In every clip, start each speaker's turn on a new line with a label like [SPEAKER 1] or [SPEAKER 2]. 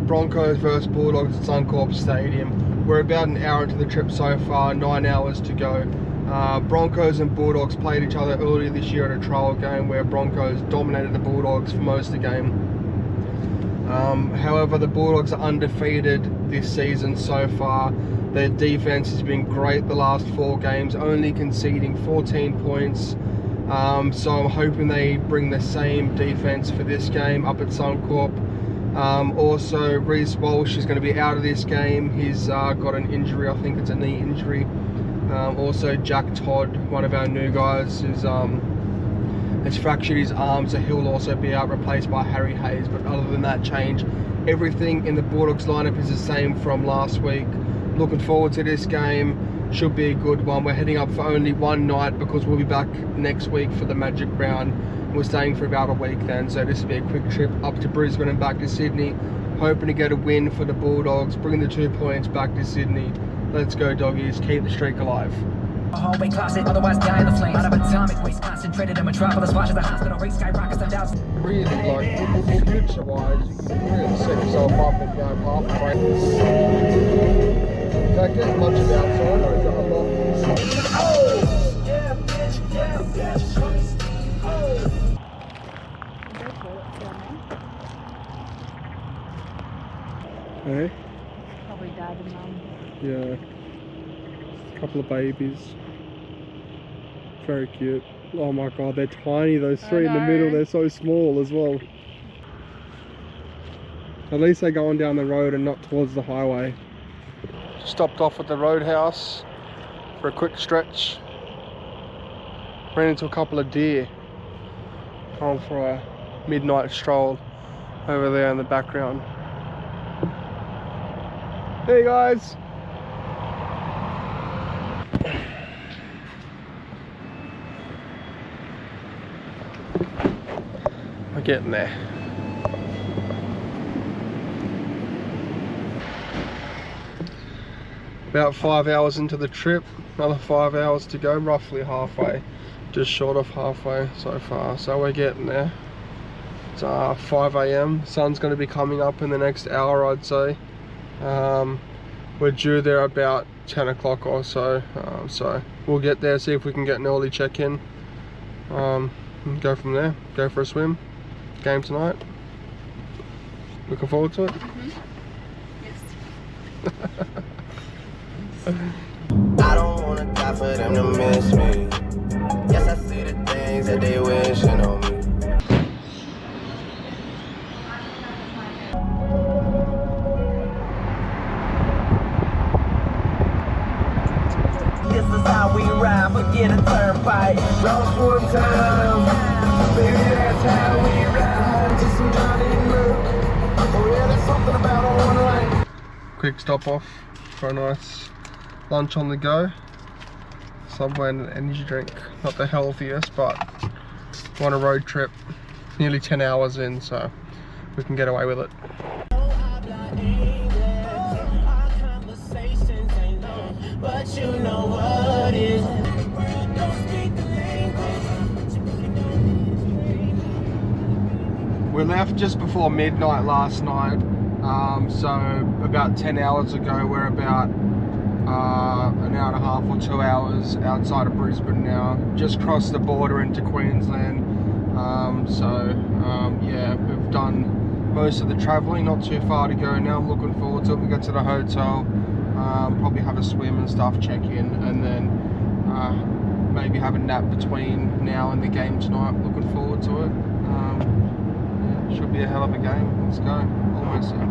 [SPEAKER 1] Broncos versus Bulldogs at Suncorp Stadium. We're about an hour into the trip so far, 9 hours to go. Broncos and Bulldogs played each other earlier this year at a trial game where Broncos dominated the Bulldogs for most of the game. However, the Bulldogs are undefeated this season so far. Their defense has been great the last 4 games, only conceding 14 points. So I'm hoping they bring the same defense for this game up at Suncorp. Also, Reece Walsh is going to be out of this game. He's got an injury, I think it's a knee injury. Also, Jack Todd, one of our new guys, has fractured his arm, so he'll also be out, replaced by Harry Hayes. But other than that change, everything in the Bulldogs lineup is the same from last week. Looking forward to this game. Should be a good one. We're heading up for only one night because we'll be back next week for the Magic Round. We're staying for about a week then, so this will be a quick trip up to Brisbane and back to Sydney. Hoping to get a win for the Bulldogs, bring the 2 points back to Sydney. Let's go, doggies. Keep the streak alive.
[SPEAKER 2] Hallway closet, otherwise die in the flames. Out of atomic waste, concentrated in metropolis. Watching the hospital rate skyrockets and down.
[SPEAKER 1] Really, like, future-wise, you can really set yourself up and go halfway. Don't get much of outside, or is that a lot? Oh! Yeah, bitch, yeah, bitch. Hey?
[SPEAKER 3] Probably dad and mum.
[SPEAKER 1] Yeah. A couple of babies. Very cute. Oh my god, they're tiny, those 3 in the middle, they're so small as well. At least they're going down the road and not towards the highway. Stopped off at the roadhouse for a quick stretch. Ran into a couple of deer. Going for a midnight stroll over there in the background. Hey guys! We're getting there. About 5 hours into the trip, another 5 hours to go, roughly halfway, just short of halfway so far, so we're getting there. It's 5 AM, sun's going to be coming up in the next hour, I'd say. We're due there about 10 o'clock or so, so we'll get there, see if we can get an early check-in, and go from there, go for a swim. Game tonight. Looking forward to it?
[SPEAKER 3] Yes.
[SPEAKER 4] I don't wanna die for them to miss me. Yes, I see the things that they wishing on me. This is how we ride, forget a turnpike. Lost one time, baby, that's how we ride. Just some Johnny Blue. Oh yeah, there's something about a one lane.
[SPEAKER 1] Quick stop off for a nice lunch on the go. Subway and an energy drink. Not the healthiest, but we're on a road trip. Nearly 10 hours in, so we can get away with it.
[SPEAKER 4] But you know what is.
[SPEAKER 1] We left just before midnight last night, so about 10 hours ago. We're about an hour and a half or 2 hours outside of Brisbane now. Just crossed the border into Queensland. Yeah, we've done most of the travelling, not too far to go now. I'm looking forward to it. We get to the hotel, probably have a swim and stuff, check in, and then maybe have a nap between now and the game tonight. Looking forward to it. Yeah, should be a hell of a game. Let's go. Almost there.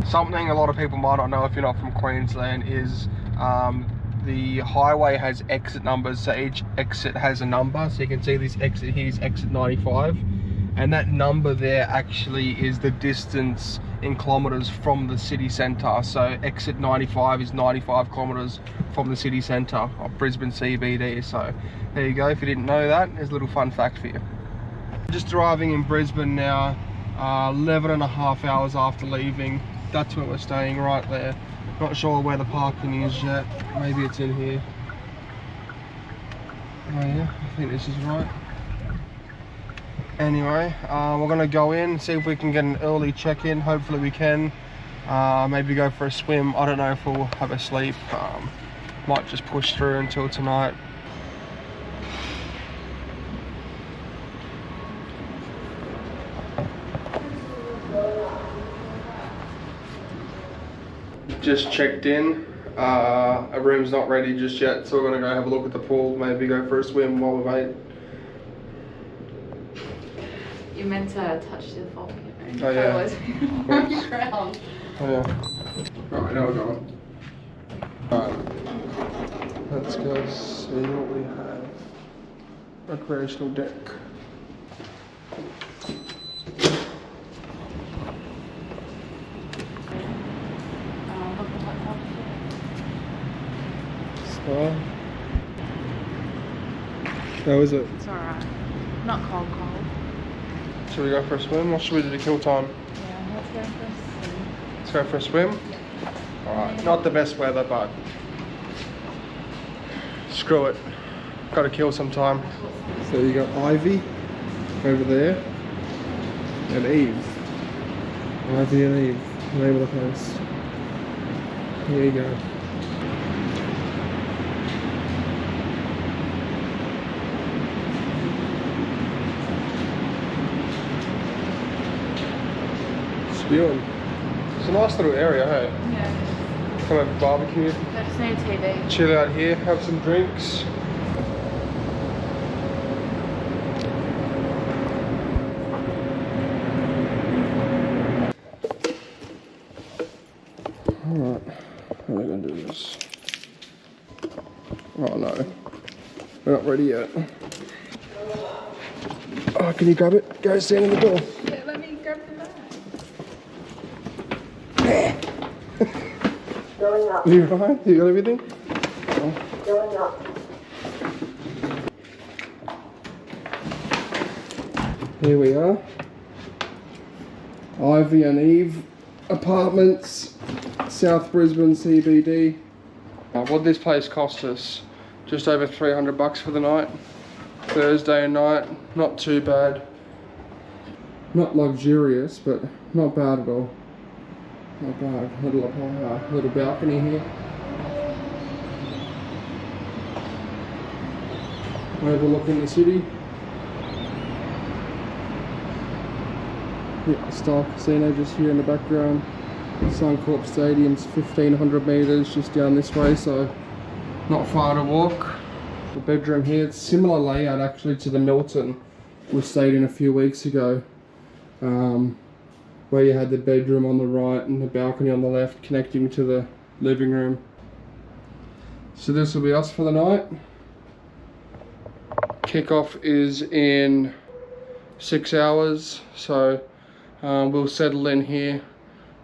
[SPEAKER 1] Something a lot of people might not know if you're not from Queensland is the highway has exit numbers, so each exit has a number. So you can see this exit here is exit 95, and that number there actually is the distance in kilometres from the city centre. So exit 95 is 95 kilometres from the city centre of Brisbane CBD. So there you go, if you didn't know that, there's a little fun fact for you. Just arriving in Brisbane now, 11 and a half hours after leaving. That's where we're staying, right there. Not sure where the parking is yet. Maybe it's in here. Oh yeah, I think this is right. Anyway, we're gonna go in, see if we can get an early check-in. Hopefully we can. Maybe go for a swim. I don't know if we'll have a sleep. Might just push through until tonight. Just checked in. A room's not ready just yet, so we're gonna go have a look at the pool, maybe go for a swim while we wait.
[SPEAKER 3] You meant to touch the phone.
[SPEAKER 1] Oh yeah.
[SPEAKER 3] On your ground.
[SPEAKER 1] Oh yeah. Alright, now we're going. Alright. Let's go see what we have. Recreational deck. So, how is it?
[SPEAKER 3] It's alright. Not cold.
[SPEAKER 1] Should we go for a swim or should we do the kill time?
[SPEAKER 3] Yeah, let's go for a swim.
[SPEAKER 1] Let's go for a swim?
[SPEAKER 3] Yeah.
[SPEAKER 1] Alright, not the best weather, but screw it. Gotta kill some time. So you got Ivy over there and Eve. Ivy and Eve, name of the place. Here you go. Spewing. It's a nice little area, hey?
[SPEAKER 3] Yeah.
[SPEAKER 1] Come over barbecue.
[SPEAKER 3] I just need a TV.
[SPEAKER 1] Chill out here, have some drinks. Alright, how are we going to do this? Oh no, we're not ready yet. Oh, can you grab it? Go stand in the door.
[SPEAKER 3] Yeah, let me grab the bag.
[SPEAKER 1] You right? You got everything? Here we are. Ivy and Eve Apartments, South Brisbane CBD. What this place cost us? Just over 300 bucks for the night. Thursday night, not too bad. Not luxurious, but not bad at all. Not bad. Little balcony here. Overlooking the city. Yeah, Star Casino just here in the background. Suncorp Stadium's 1500 metres just down this way, so not far to walk. The bedroom here, it's similar layout actually to the Milton we stayed in a few weeks ago, where you had the bedroom on the right and the balcony on the left connecting to the living room. So this will be us for the night. Kickoff is in 6 hours, so we'll settle in here,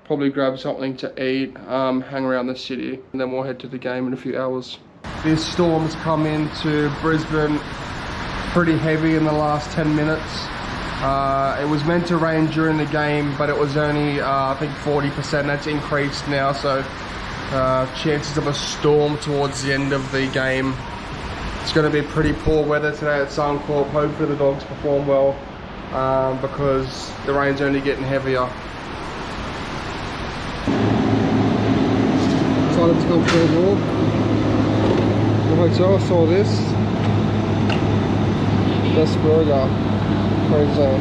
[SPEAKER 1] probably grab something to eat, hang around the city, and then we'll head to the game in a few hours. This storm's come into Brisbane pretty heavy in the last 10 minutes. It was meant to rain during the game, but it was only, I think 40%. That's increased now, so chances of a storm towards the end of the game. It's going to be pretty poor weather today at Suncorp. Hopefully the Dogs perform well, because the rain's only getting heavier. Decided to come for a walk. The hotel, saw this. Best burger. Free zone.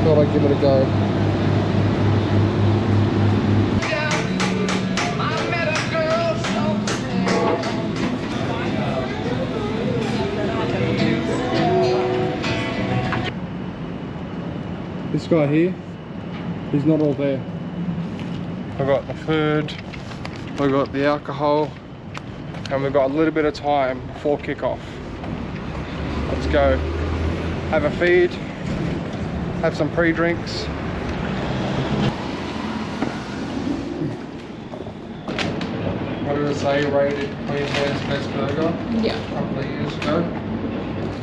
[SPEAKER 1] Thought I'd give it a go. This guy here, he's not all there. I've got the food, we've got the alcohol, and we've got a little bit of time before kickoff. Let's go have a feed, have some pre-drinks. What did I say, rated Queensland's best burger?
[SPEAKER 3] Yeah.
[SPEAKER 1] A couple of years ago.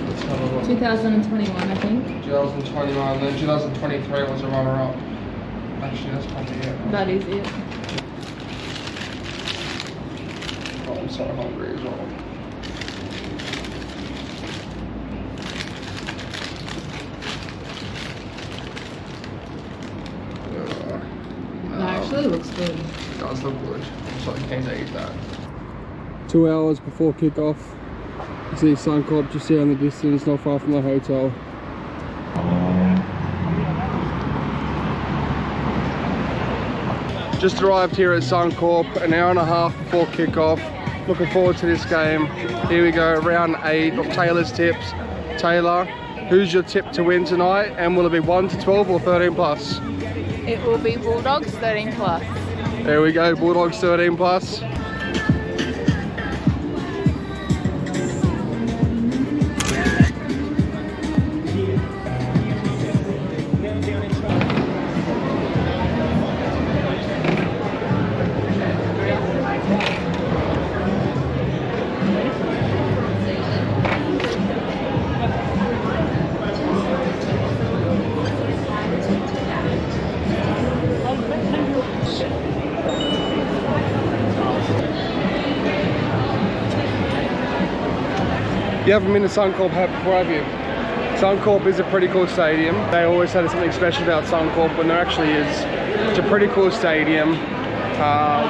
[SPEAKER 1] Let's have a look.
[SPEAKER 3] 2021, I think.
[SPEAKER 1] 2021, then 2023 was a runner-up. Actually, that's probably it. Right?
[SPEAKER 3] That is it.
[SPEAKER 1] Oh, I'm so hungry as well.
[SPEAKER 3] really looks good.
[SPEAKER 1] It does look good. So I keen to eat that. 2 hours before kickoff. You see Suncorp just here in the distance, not far from the hotel. Just arrived here at Suncorp, an hour and a half before kickoff. Looking forward to this game. Here we go, round 8 of Taylor's tips. Taylor, who's your tip to win tonight? And will it be 1 to 12 or 13 plus?
[SPEAKER 3] It will be Bulldogs 13 plus.
[SPEAKER 1] There we go, Bulldogs 13 plus. You haven't been to Suncorp before, have you? Suncorp is a pretty cool stadium. They always say there's something special about Suncorp, when there actually is. It's a pretty cool stadium.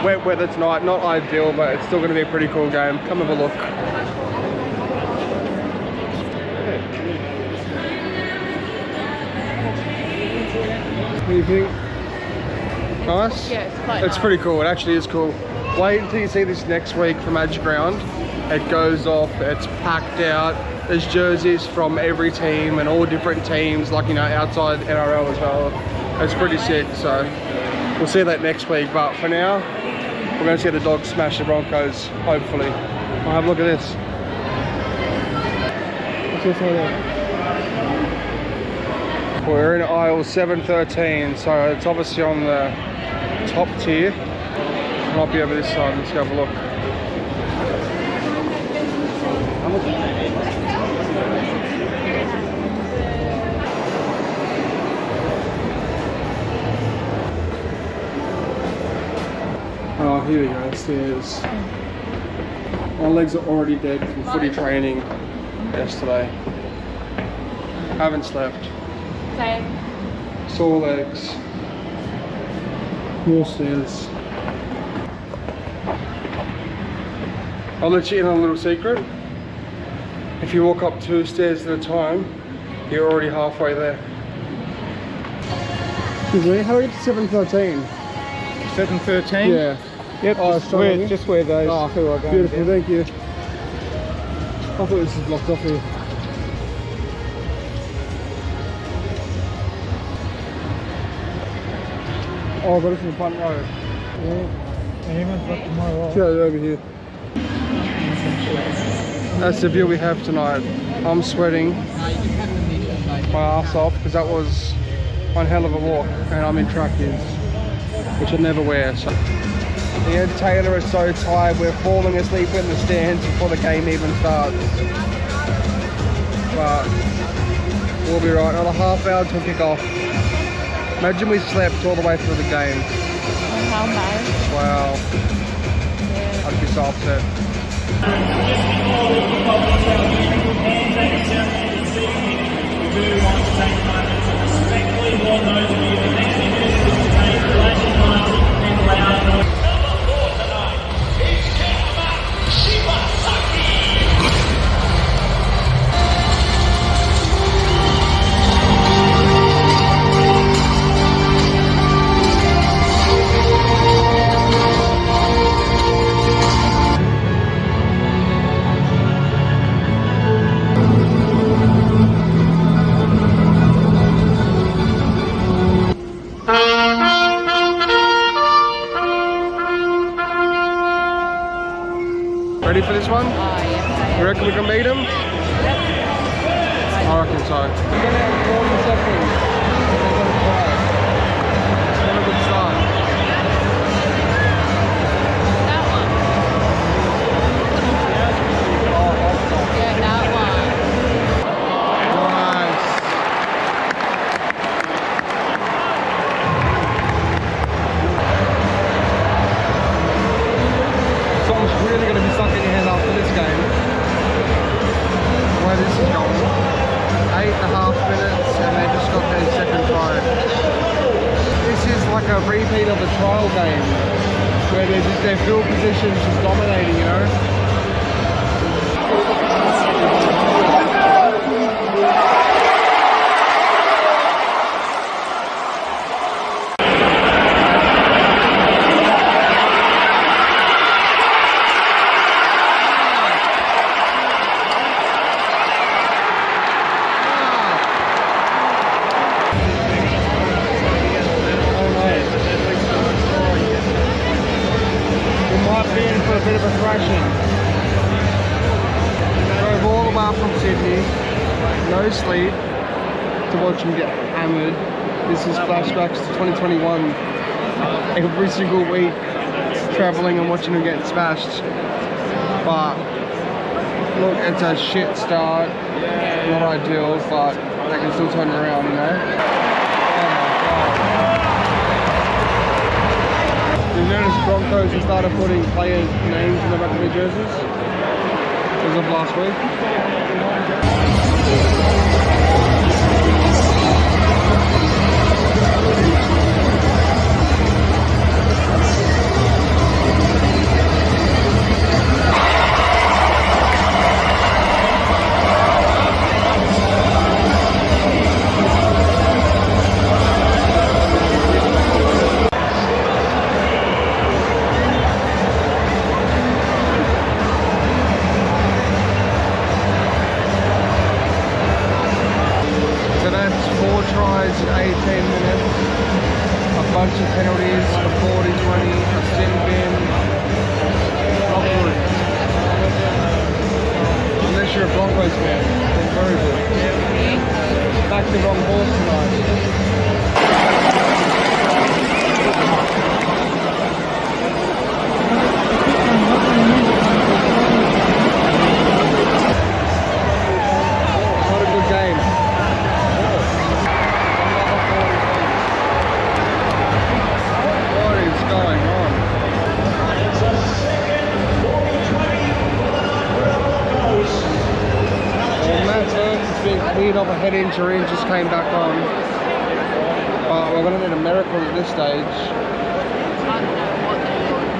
[SPEAKER 1] Wet weather tonight, not ideal, but it's still going to be a pretty cool game. Come have a look. What do you think? Nice?
[SPEAKER 3] Yeah, it's quite
[SPEAKER 1] It's
[SPEAKER 3] nice.
[SPEAKER 1] pretty cool. It actually is cool. Wait until you see this next week from Edge Ground. It goes off, it's packed out. There's jerseys from every team and all different teams, like, you know, outside NRL as well. It's pretty sick, so we'll see that next week. But for now, we're going to see the Dogs smash the Broncos, hopefully. I'll have a look at this. What's this over there? We're in aisle 713, so it's obviously on the top tier. Might be over this side. Let's go have a look. Oh, here we go, stairs. My legs are already dead from footy training yesterday. Haven't slept.
[SPEAKER 3] Same.
[SPEAKER 1] Sore legs. More stairs. I'll let you in on a little secret. If you walk up 2 stairs at a time, you're already halfway there. Excuse me, how do we get to 713?
[SPEAKER 5] 713?
[SPEAKER 1] Yeah.
[SPEAKER 5] Yep,
[SPEAKER 1] Oh,
[SPEAKER 5] just where those
[SPEAKER 1] Oh,
[SPEAKER 5] two are going.
[SPEAKER 1] beautiful,
[SPEAKER 5] down.
[SPEAKER 1] thank you. I thought this was blocked off here. Oh, but it's in the front row.
[SPEAKER 5] Yeah. Anyone's got to my right.
[SPEAKER 1] Yeah, over here. That's the view we have tonight. I'm sweating my ass off because that was one hell of a walk, and I'm in trackies, which I never wear. So. Yeah, Taylor is so tired. We're falling asleep in the stands before the game even starts. But we'll be right. Another half hour till kick off. Imagine we slept all the way through the game.
[SPEAKER 3] How nice.
[SPEAKER 1] Wow.
[SPEAKER 3] Yeah.
[SPEAKER 1] I'd be so upset. Ready for this one?
[SPEAKER 3] Oh, yeah.
[SPEAKER 1] You reckon we can beat them? I reckon so. We're going to have 40 seconds. It's not a good start.
[SPEAKER 3] That one. Yeah, that one.
[SPEAKER 1] Nice. Something's really going to be stuck in your head after this game. Where this is going. 8.5 minutes and they just got their second try. this is like a repeat of the trial game where their field position's just dominating, you know? For a bit of a thrashing. Drove all the way from Sydney, no sleep, to watch him get hammered. This is flashbacks to 2021. Every single week, travelling and watching him get smashed. But look, it's a shit start. Not ideal, but they can still turn it around, you know. You notice Broncos have started putting players' names in the back of their jerseys as of last week. Tries in 18 minutes, a bunch of penalties, a 40-20, a sin bin, not good. Unless you're a Broncos fan, then very good. Back the wrong horse tonight. Not a good game. Going on. Well, Matt Burns been cleared of a head injury and just came back on. But we're going to need a miracle at this stage.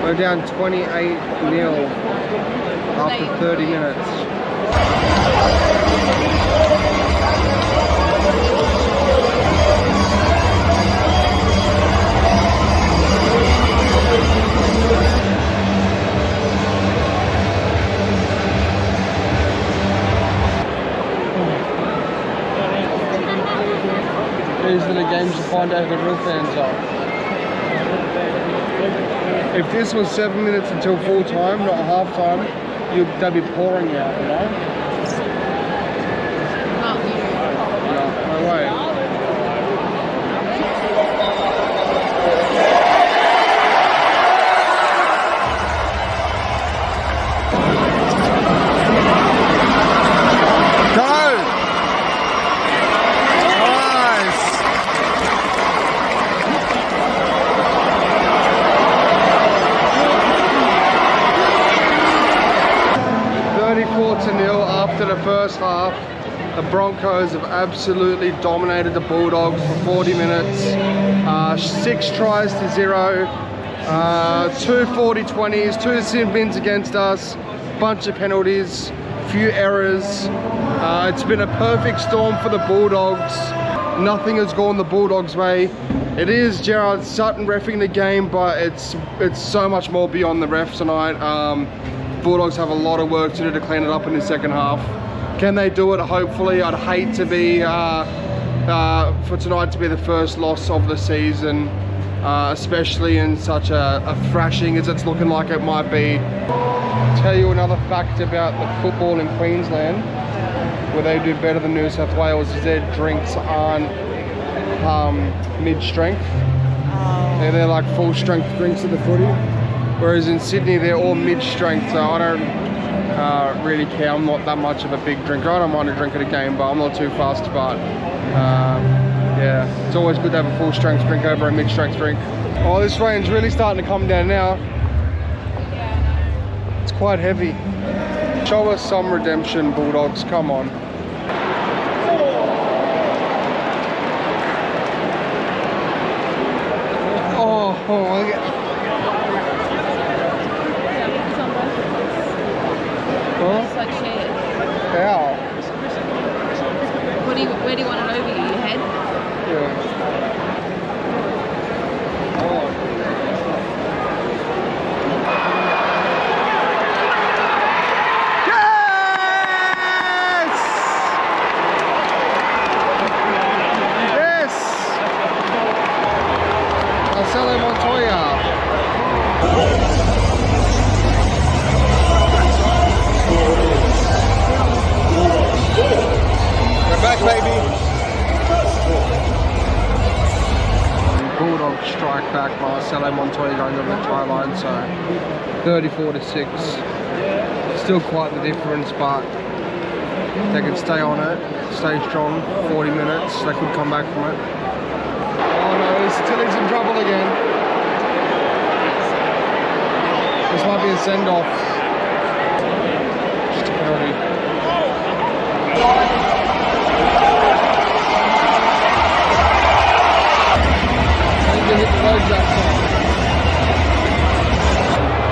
[SPEAKER 1] We're down 28-0 after 30 minutes. These are the games to find out who the real fans are. If this was 7 minutes until full time, not half time, they'd be pouring out, you know? No, no way. After the first half, the Broncos have absolutely dominated the Bulldogs for 40 minutes. 6 tries to 0, 2 40-20s, 2 sin bins against us, bunch of penalties, few errors. It's been a perfect storm for the Bulldogs. Nothing has gone the Bulldogs' way. It is Gerard Sutton reffing the game, but it's so much more beyond the refs tonight. Bulldogs have a lot of work to do to clean it up in the second half. Can they do it? Hopefully. I'd hate to be for tonight to be the first loss of the season, especially in such a thrashing as it's looking like it might be. Tell you another fact about the football in Queensland, where they do better than New South Wales, is their drinks aren't mid-strength. They're like full-strength drinks at the footy. Whereas in Sydney, they're all mid-strength, so I don't really care. I'm not that much of a big drinker. I don't mind a drink at a game, but I'm not too fast. But yeah, it's always good to have a full-strength drink over a mid-strength drink. Oh, this rain's really starting to come down now. It's quite heavy. Show us some redemption, Bulldogs, come on. Oh, I get...
[SPEAKER 3] It's on both of us.
[SPEAKER 1] Huh?
[SPEAKER 3] It's like shared.
[SPEAKER 1] How?
[SPEAKER 3] Where do you want it over you? Your head?
[SPEAKER 1] Yeah. Oh. Yes! Yes! Marcelo Montoya. We're back, baby. Bulldogs strike back. Marcelo Montoya going over the try line, so 34-6. Still quite the difference, but they can stay on it, stay strong. 40 minutes, they could come back from it. Oh no, Tilly's in trouble again. This might be a send-off. Just a penalty.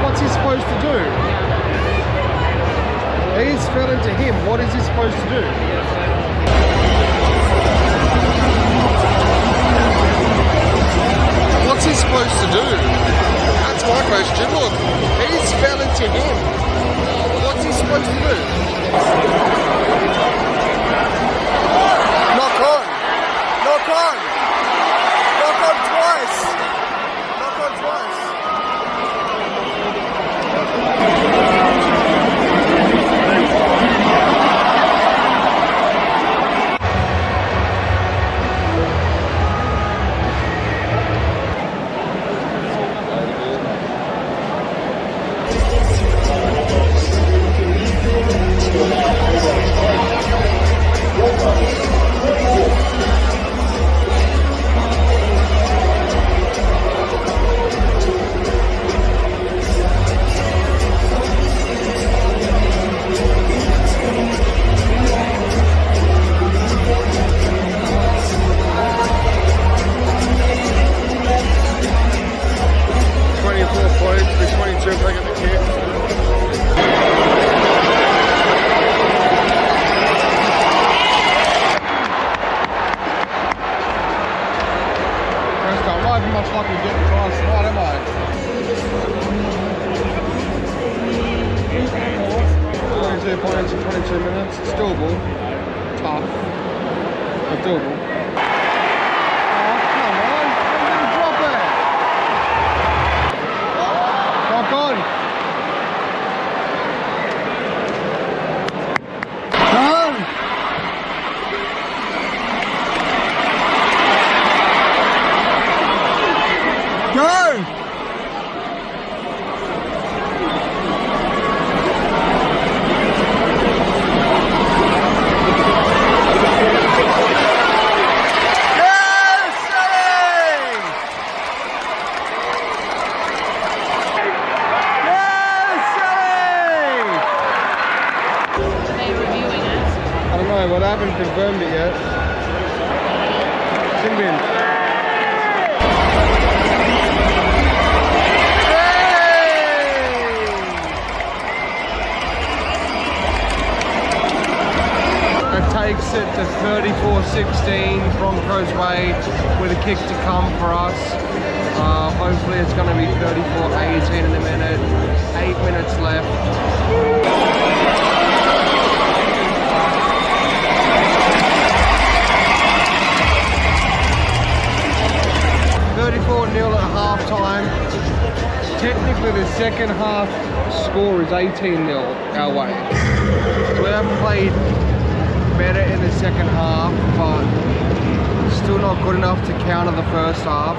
[SPEAKER 1] What's he supposed to do? He's fell into him. What is he supposed to do? What's he supposed to do? That's my question. Look, he's fell into him. What's he supposed to do? Knock on. Knock on. Knock on twice. Knock on twice. 22 minutes. It's doable. Tough, but doable. Oh, come on. I'm going to drop it. Rock on. Go! Well, I haven't confirmed it yet. Sin bin. That takes it to 34-16, Broncos way, with a kick to come for us. Hopefully it's going to be 34-18 in a minute. 8 minutes left. 34-0 at half time. Technically the second half score is 18-0 our way. So we have played better in the second half, but still not good enough to counter the first half.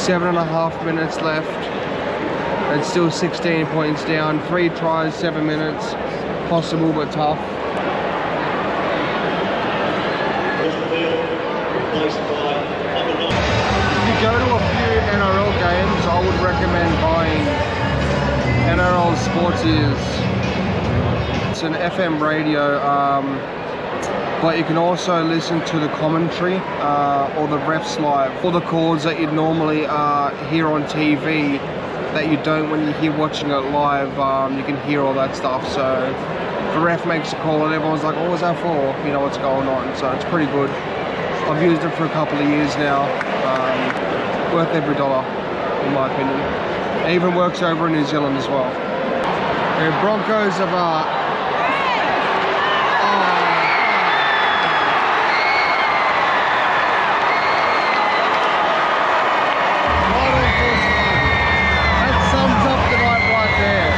[SPEAKER 1] 7.5 minutes left. And still 16 points down. 3 tries, 7 minutes. Possible but tough. Go to a few NRL games, I would recommend buying NRL Sports Ears. It's an FM radio but you can also listen to the commentary or the refs live, all the calls that you'd normally hear on TV that you don't when you're watching it live. You can hear all that stuff. So the ref makes a call and everyone's like, what was that for? You know what's going on. So it's pretty good. I've used it for a couple of years now. Worth every dollar, in my opinion. It even works over in New Zealand as well. The Broncos have that sums up the night right there.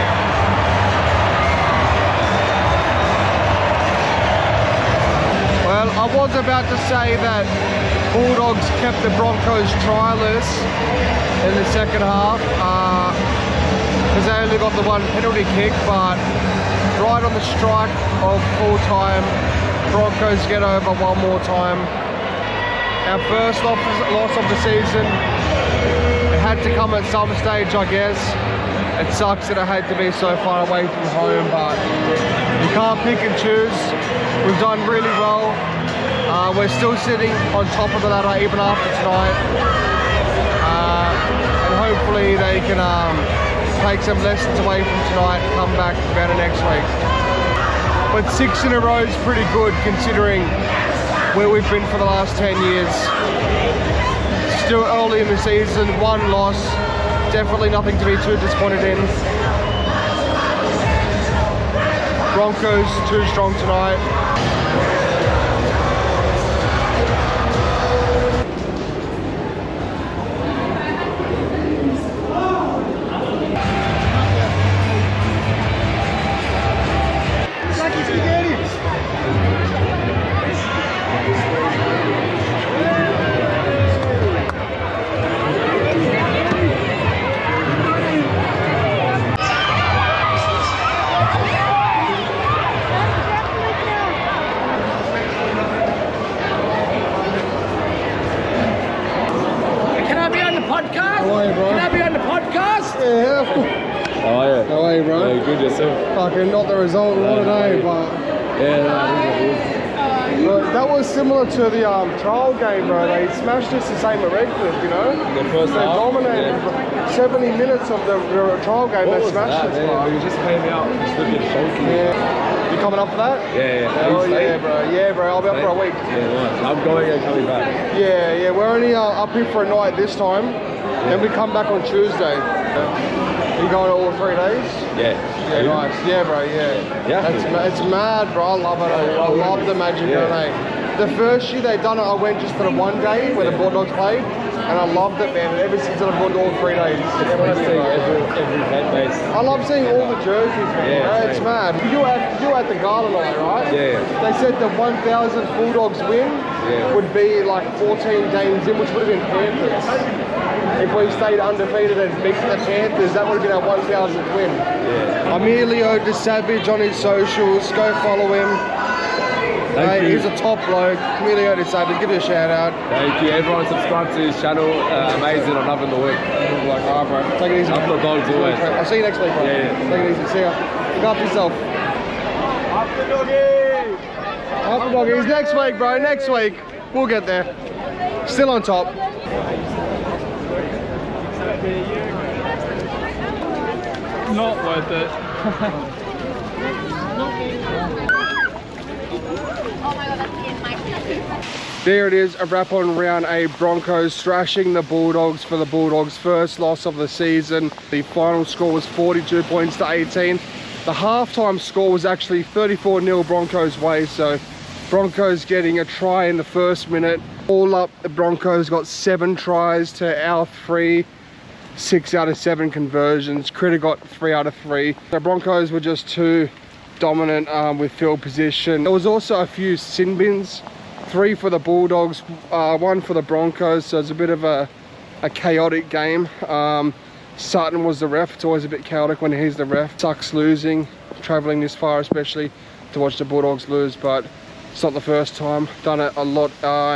[SPEAKER 1] Well, I was about to say that Bulldogs kept the Broncos tryless in the second half because they only got the one penalty kick, but right on the strike of full time, Broncos get over one more time. Our first loss of the season. It had to come at some stage, I guess. It sucks that it had to be so far away from home, but you can't pick and choose. We've done really well. We're still sitting on top of the ladder even after tonight. And hopefully they can take some lessons away from tonight and come back better next week. But 6 in a row is pretty good considering where we've been for the last 10 years. Still early in the season, one loss. Definitely nothing to be too disappointed in. Broncos too strong tonight. Fucking not the result, what a day, but yeah, that was similar to the trial game, bro. They smashed us the same at Redcliffe, you know.
[SPEAKER 6] The first
[SPEAKER 1] they dominated. Yeah. 70 minutes of the trial game, they smashed us, bro.
[SPEAKER 6] We just came out, just looking shonky.
[SPEAKER 1] Yeah. You coming up for that?
[SPEAKER 6] Yeah.
[SPEAKER 1] Oh yeah, bro. Yeah, bro. I'll be up for a week.
[SPEAKER 6] Yeah, nice. I'm going and coming back.
[SPEAKER 1] Yeah. We're only up here for a night this time, then we come back on Tuesday. You going all 3 days?
[SPEAKER 6] Yeah.
[SPEAKER 1] Yeah, nice. Yeah, bro, yeah. It's mad, bro. I love it. I love the magic, don't I? The first year they done it, I went just for the 1 day where the Bulldogs played, and I loved it, man. And ever since I've gone to all 3 days.
[SPEAKER 6] Every fan base.
[SPEAKER 1] I love seeing all the jerseys, man.
[SPEAKER 6] Yeah,
[SPEAKER 1] It's mad. You at the gala night, right?
[SPEAKER 6] Yeah.
[SPEAKER 1] They said the 1,000 Bulldogs win would be like 14 games in, which would have been Panthers. If we stayed undefeated and beat the Panthers, that would have been our 1,000th win. Yeah. Emilio De Savage on his socials. Go follow him. He's a top bloke. Emilio De Savage, give you a shout out.
[SPEAKER 6] Thank you. Everyone subscribe to his channel. Amazing. I'm loving the work.
[SPEAKER 1] Alright, bro. Take it easy.
[SPEAKER 6] Up the dogs always.
[SPEAKER 1] I'll see you next week, bro.
[SPEAKER 6] Yeah.
[SPEAKER 1] Take it easy. See ya. Look after yourself. Up the doggies. Up the doggies. Next week, bro. Next week. We'll get there. Still on top.
[SPEAKER 5] Not worth it.
[SPEAKER 1] There it is, a wrap on round 8. Broncos thrashing the Bulldogs for the Bulldogs' first loss of the season. The final score was 42 points to 18. The halftime score was actually 34-0 Broncos way, so Broncos getting a try in the first minute. All up, the Broncos got 7 tries to our 3. 6 out of 7 conversions. Critter got 3 out of 3. The Broncos were just too dominant with field position. There was also a few sin bins. 3 for the Bulldogs, 1 for the Broncos, so it's a bit of a chaotic game. Sutton was the ref. It's always a bit chaotic when he's the ref. Sucks losing, travelling this far especially to watch the Bulldogs lose, but it's not the first time. Done it a lot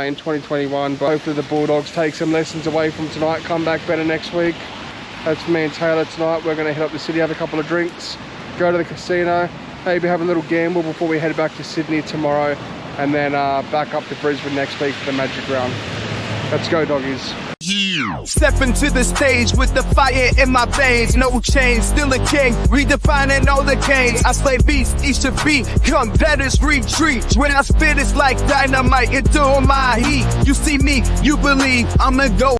[SPEAKER 1] in 2021, but hopefully the Bulldogs take some lessons away from tonight, come back better next week. That's me and Taylor tonight. We're going to head up the city, have a couple of drinks, go to the casino, maybe have a little gamble before we head back to Sydney tomorrow. and then back up to Brisbane next week for the Magic Round. Let's go, doggies.
[SPEAKER 7] Step into the stage with the fire in my veins. No change, still a king, redefining all the games. I slay beats, each to beat, competitors retreat. When I spit, it's like dynamite, it's doing my heat. You see me, you believe, I'ma go